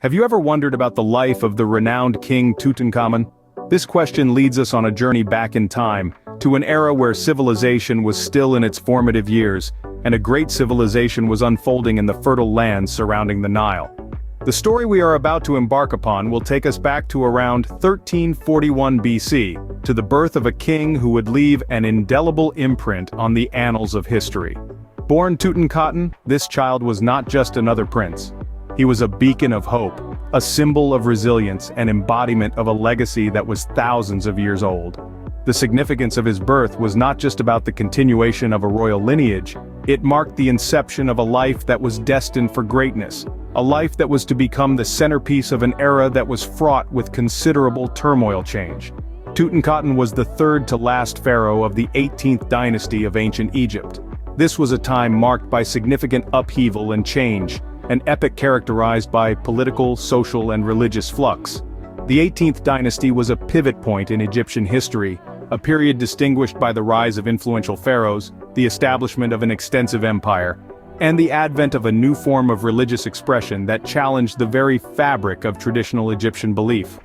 Have you ever wondered about the life of the renowned King Tutankhamun? This question leads us on a journey back in time, to an era where civilization was still in its formative years, and a great civilization was unfolding in the fertile lands surrounding the Nile. The story we are about to embark upon will take us back to around 1341 BC, to the birth of a king who would leave an indelible imprint on the annals of history. Born Tutankhamun, this child was not just another prince. He was a beacon of hope, a symbol of resilience and embodiment of a legacy that was thousands of years old. The significance of his birth was not just about the continuation of a royal lineage, it marked the inception of a life that was destined for greatness, a life that was to become the centerpiece of an era that was fraught with considerable turmoil change. Tutankhamun was the third to last pharaoh of the 18th dynasty of ancient Egypt. This was a time marked by significant upheaval and change, an epoch characterized by political, social, and religious flux. The 18th dynasty was a pivot point in Egyptian history, a period distinguished by the rise of influential pharaohs, the establishment of an extensive empire, and the advent of a new form of religious expression that challenged the very fabric of traditional Egyptian belief.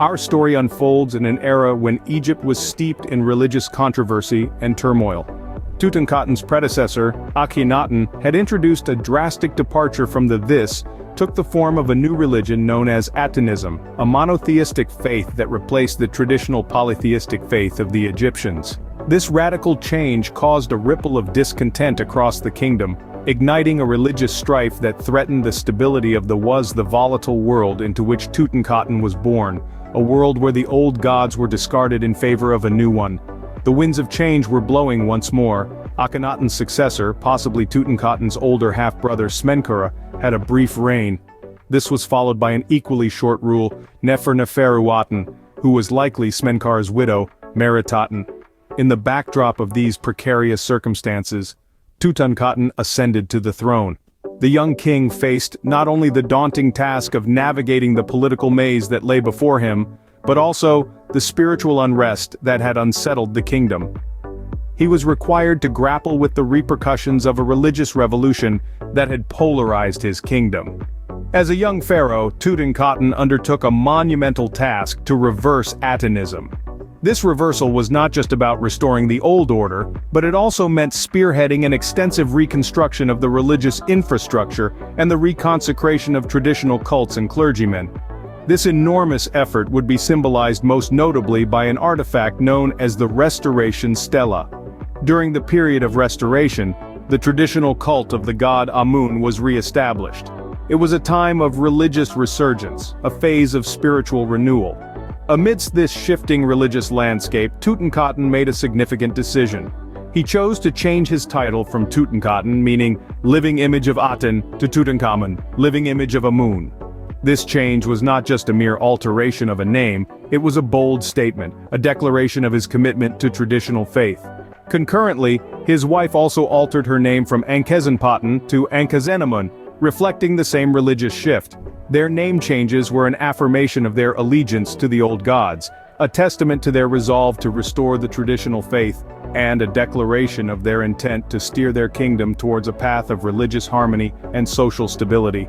Our story unfolds in an era when Egypt was steeped in religious controversy and turmoil. Tutankhamun's predecessor, Akhenaten, had introduced a drastic departure from this took the form of a new religion known as Atonism, a monotheistic faith that replaced the traditional polytheistic faith of the Egyptians. This radical change caused a ripple of discontent across the kingdom, igniting a religious strife that threatened the stability of the volatile world into which Tutankhamun was born, a world where the old gods were discarded in favor of a new one. The winds of change were blowing once more. Akhenaten's successor, possibly Tutankhamun's older half-brother Smenkhare, had a brief reign. This was followed by an equally short rule, Neferneferuaten, who was likely Smenkhare's widow, Meritaten. In the backdrop of these precarious circumstances, Tutankhamun ascended to the throne. The young king faced not only the daunting task of navigating the political maze that lay before him, but also the spiritual unrest that had unsettled the kingdom. He was required to grapple with the repercussions of a religious revolution that had polarized his kingdom. As a young pharaoh, Tutankhamun undertook a monumental task to reverse Atonism. This reversal was not just about restoring the old order, but it also meant spearheading an extensive reconstruction of the religious infrastructure and the reconsecration of traditional cults and clergymen. This enormous effort would be symbolized most notably by an artifact known as the Restoration Stela. During the period of restoration, the traditional cult of the god Amun was re-established. It was a time of religious resurgence, a phase of spiritual renewal. Amidst this shifting religious landscape, Tutankhamun made a significant decision. He chose to change his title from Tutankhamun, meaning living image of Aten, to Tutankhamun, living image of Amun. This change was not just a mere alteration of a name, it was a bold statement, a declaration of his commitment to traditional faith. Concurrently, his wife also altered her name from Ankhesenpaten to Ankhesenamun, reflecting the same religious shift. Their name changes were an affirmation of their allegiance to the old gods, a testament to their resolve to restore the traditional faith, and a declaration of their intent to steer their kingdom towards a path of religious harmony and social stability.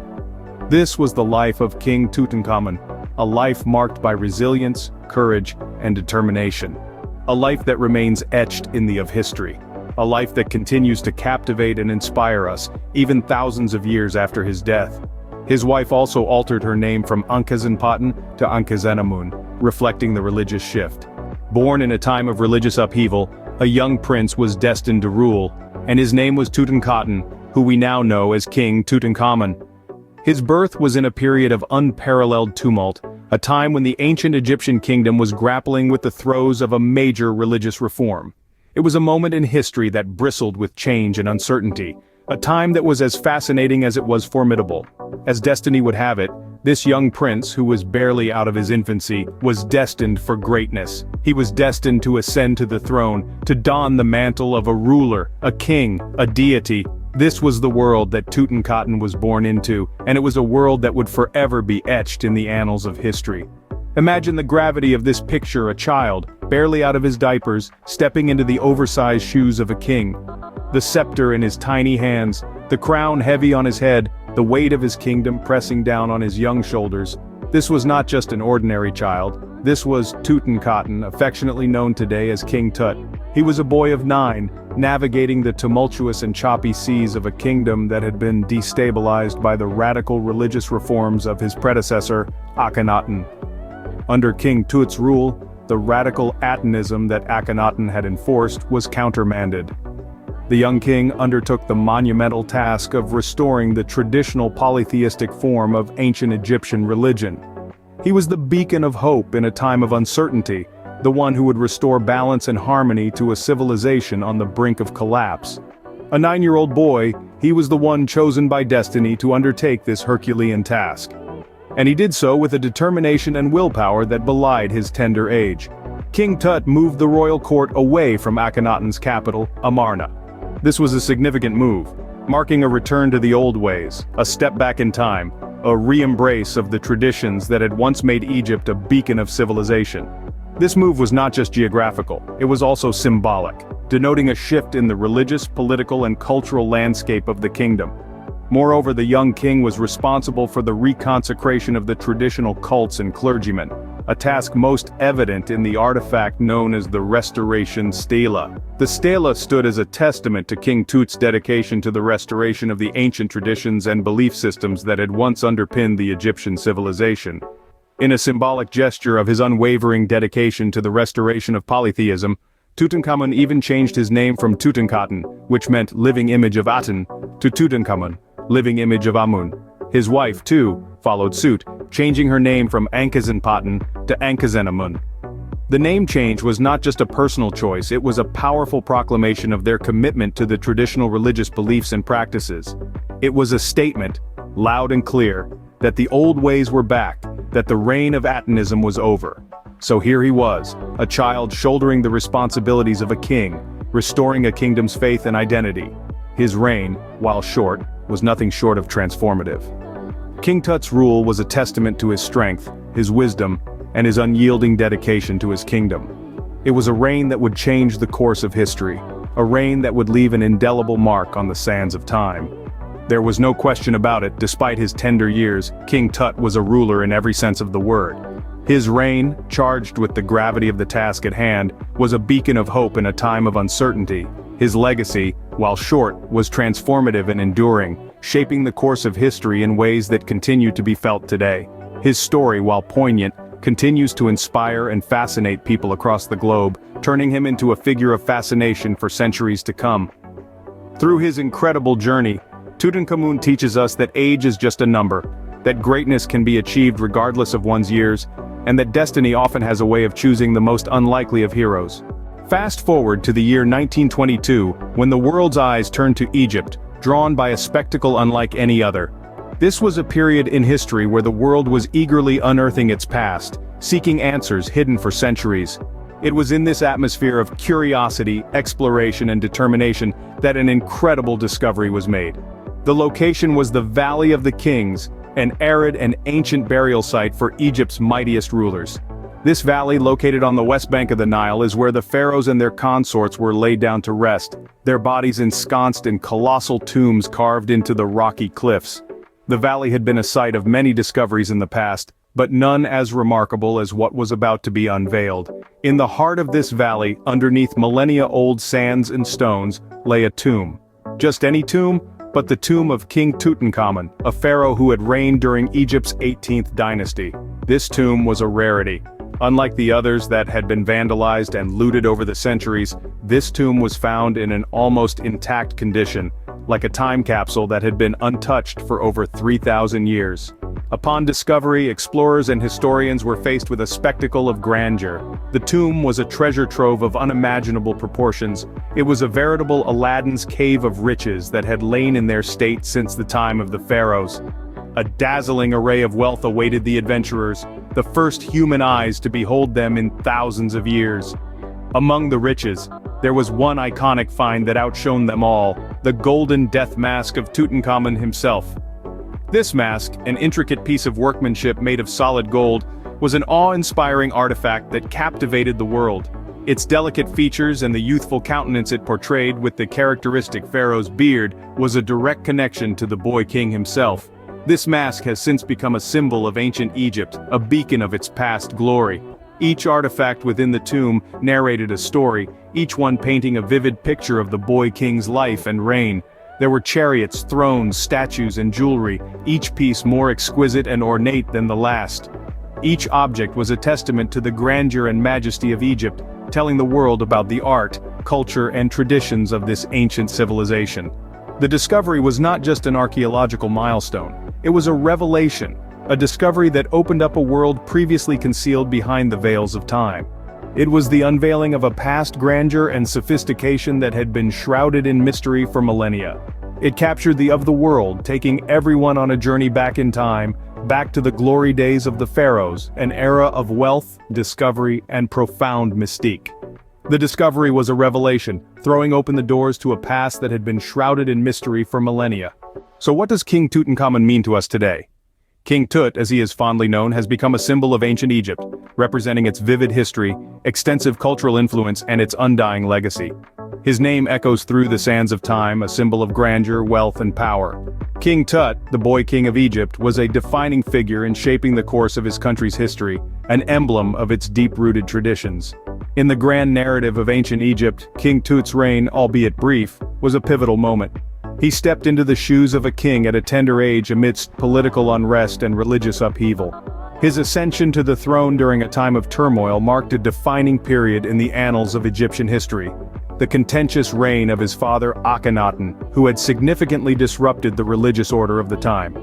This was the life of King Tutankhamun, a life marked by resilience, courage, and determination. A life that remains etched in the of history. A life that continues to captivate and inspire us, even thousands of years after his death. His wife also altered her name from Ankhesenpaten to Ankhesenamun, reflecting the religious shift. Born in a time of religious upheaval, a young prince was destined to rule, and his name was Tutankhamun, who we now know as King Tutankhamun. His birth was in a period of unparalleled tumult, a time when the ancient Egyptian kingdom was grappling with the throes of a major religious reform. It was a moment in history that bristled with change and uncertainty, a time that was as fascinating as it was formidable. As destiny would have it, this young prince, who was barely out of his infancy, was destined for greatness. He was destined to ascend to the throne, to don the mantle of a ruler, a king, a deity. This was the world that Tutankhamun was born into, and it was a world that would forever be etched in the annals of history. Imagine the gravity of this picture: a child, barely out of his diapers, stepping into the oversized shoes of a king. The scepter in his tiny hands, the crown heavy on his head, the weight of his kingdom pressing down on his young shoulders. This was not just an ordinary child, this was Tutankhamun, affectionately known today as King Tut. He was a boy of 9, navigating the tumultuous and choppy seas of a kingdom that had been destabilized by the radical religious reforms of his predecessor, Akhenaten. Under King Tut's rule, the radical Atonism that Akhenaten had enforced was countermanded. The young king undertook the monumental task of restoring the traditional polytheistic form of ancient Egyptian religion. He was the beacon of hope in a time of uncertainty, the one who would restore balance and harmony to a civilization on the brink of collapse. A 9-year-old boy, he was the one chosen by destiny to undertake this Herculean task. And he did so with a determination and willpower that belied his tender age. King Tut moved the royal court away from Akhenaten's capital, Amarna. This was a significant move, marking a return to the old ways, a step back in time, a re-embrace of the traditions that had once made Egypt a beacon of civilization. This move was not just geographical, it was also symbolic, denoting a shift in the religious, political, and cultural landscape of the kingdom. Moreover, the young king was responsible for the reconsecration of the traditional cults and clergymen, a task most evident in the artifact known as the Restoration Stela. The stela stood as a testament to King Tut's dedication to the restoration of the ancient traditions and belief systems that had once underpinned the Egyptian civilization. In a symbolic gesture of his unwavering dedication to the restoration of polytheism, Tutankhamun even changed his name from Tutankhaten, which meant living image of Aten, to Tutankhamun, living image of Amun. His wife, too, followed suit, changing her name from Ankhesenaten to Ankhesenamun. The name change was not just a personal choice, it was a powerful proclamation of their commitment to the traditional religious beliefs and practices. It was a statement, loud and clear, that the old ways were back, that the reign of Atonism was over. So here he was, a child shouldering the responsibilities of a king, restoring a kingdom's faith and identity. His reign, while short, was nothing short of transformative. King Tut's rule was a testament to his strength, his wisdom, and his unyielding dedication to his kingdom. It was a reign that would change the course of history, a reign that would leave an indelible mark on the sands of time. There was no question about it, despite his tender years, King Tut was a ruler in every sense of the word. His reign, charged with the gravity of the task at hand, was a beacon of hope in a time of uncertainty. His legacy, while short, was transformative and enduring, shaping the course of history in ways that continue to be felt today. His story, while poignant, continues to inspire and fascinate people across the globe, turning him into a figure of fascination for centuries to come. Through his incredible journey, Tutankhamun teaches us that age is just a number, that greatness can be achieved regardless of one's years, and that destiny often has a way of choosing the most unlikely of heroes. Fast forward to the year 1922, when the world's eyes turned to Egypt, drawn by a spectacle unlike any other. This was a period in history where the world was eagerly unearthing its past, seeking answers hidden for centuries. It was in this atmosphere of curiosity, exploration, and determination that an incredible discovery was made. The location was the Valley of the Kings, an arid and ancient burial site for Egypt's mightiest rulers. This valley, located on the west bank of the Nile, is where the pharaohs and their consorts were laid down to rest, their bodies ensconced in colossal tombs carved into the rocky cliffs. The valley had been a site of many discoveries in the past, but none as remarkable as what was about to be unveiled. In the heart of this valley, underneath millennia-old sands and stones, lay a tomb. Just any tomb, but the tomb of King Tutankhamun, a pharaoh who had reigned during Egypt's 18th dynasty. This tomb was a rarity. Unlike the others that had been vandalized and looted over the centuries, this tomb was found in an almost intact condition, like a time capsule that had been untouched for over 3,000 years. Upon discovery, explorers and historians were faced with a spectacle of grandeur. The tomb was a treasure trove of unimaginable proportions. It was a veritable Aladdin's cave of riches that had lain in their state since the time of the pharaohs. A dazzling array of wealth awaited the adventurers, the first human eyes to behold them in thousands of years. Among the riches, there was one iconic find that outshone them all, the golden death mask of Tutankhamun himself. This mask, an intricate piece of workmanship made of solid gold, was an awe-inspiring artifact that captivated the world. Its delicate features and the youthful countenance it portrayed with the characteristic pharaoh's beard was a direct connection to the boy king himself. This mask has since become a symbol of ancient Egypt, a beacon of its past glory. Each artifact within the tomb narrated a story, each one painting a vivid picture of the boy king's life and reign. There were chariots, thrones, statues, and jewelry, each piece more exquisite and ornate than the last. Each object was a testament to the grandeur and majesty of Egypt, telling the world about the art, culture, and traditions of this ancient civilization. The discovery was not just an archaeological milestone, it was a revelation, a discovery that opened up a world previously concealed behind the veils of time. It was the unveiling of a past grandeur and sophistication that had been shrouded in mystery for millennia. It captured the world, taking everyone on a journey back in time, back to the glory days of the pharaohs, an era of wealth, discovery, and profound mystique. The discovery was a revelation, throwing open the doors to a past that had been shrouded in mystery for millennia. So what does King Tutankhamun mean to us today? King Tut, as he is fondly known, has become a symbol of ancient Egypt, representing its vivid history, extensive cultural influence, and its undying legacy. His name echoes through the sands of time, a symbol of grandeur, wealth, and power. King Tut, the boy king of Egypt, was a defining figure in shaping the course of his country's history, an emblem of its deep-rooted traditions. In the grand narrative of ancient Egypt, King Tut's reign, albeit brief, was a pivotal moment. He stepped into the shoes of a king at a tender age amidst political unrest and religious upheaval. His ascension to the throne during a time of turmoil marked a defining period in the annals of Egyptian history. The contentious reign of his father Akhenaten, who had significantly disrupted the religious order of the time.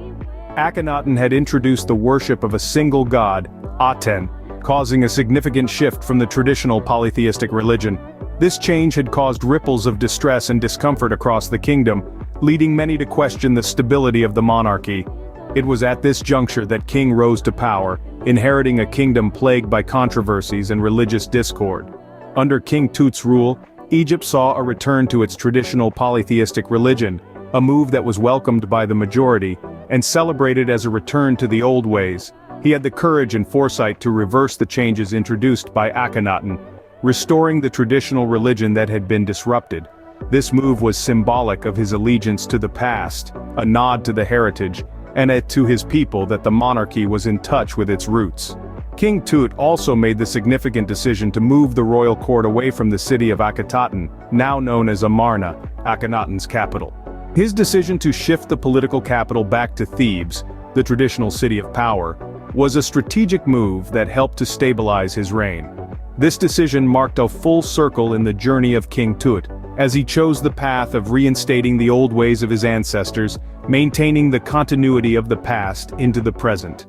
Akhenaten had introduced the worship of a single god, Aten, causing a significant shift from the traditional polytheistic religion. This change had caused ripples of distress and discomfort across the kingdom, leading many to question the stability of the monarchy. It was at this juncture that King rose to power, inheriting a kingdom plagued by controversies and religious discord. Under King Tut's rule, Egypt saw a return to its traditional polytheistic religion, a move that was welcomed by the majority, and celebrated as a return to the old ways. He had the courage and foresight to reverse the changes introduced by Akhenaten, restoring the traditional religion that had been disrupted. This move was symbolic of his allegiance to the past, a nod to the heritage, and to his people that the monarchy was in touch with its roots. King Tut also made the significant decision to move the royal court away from the city of Akhetaten, now known as Amarna, Akhenaten's capital. His decision to shift the political capital back to Thebes, the traditional city of power, was a strategic move that helped to stabilize his reign. This decision marked a full circle in the journey of King Tut, as he chose the path of reinstating the old ways of his ancestors, maintaining the continuity of the past into the present.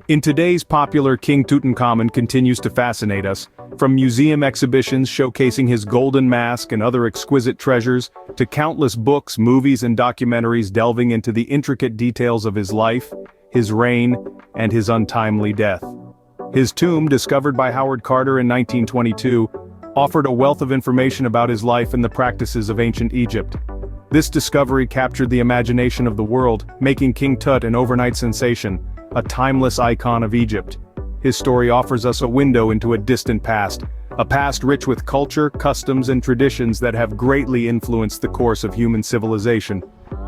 In today's popular King Tutankhamun continues to fascinate us, from museum exhibitions showcasing his golden mask and other exquisite treasures, to countless books, movies, and documentaries delving into the intricate details of his life, his reign, and his untimely death. His tomb, discovered by Howard Carter in 1922, offered a wealth of information about his life and the practices of ancient Egypt. This discovery captured the imagination of the world, making King Tut an overnight sensation, a timeless icon of Egypt. His story offers us a window into a distant past, a past rich with culture, customs, and traditions that have greatly influenced the course of human civilization.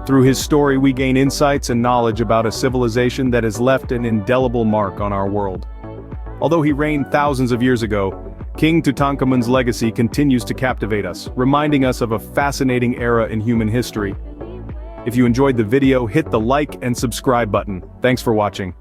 Through his story we gain insights and knowledge about a civilization that has left an indelible mark on our world. Although he reigned thousands of years ago, King Tutankhamun's legacy continues to captivate us, reminding us of a fascinating era in human history. If you enjoyed the video, hit the like and subscribe button. Thanks for watching.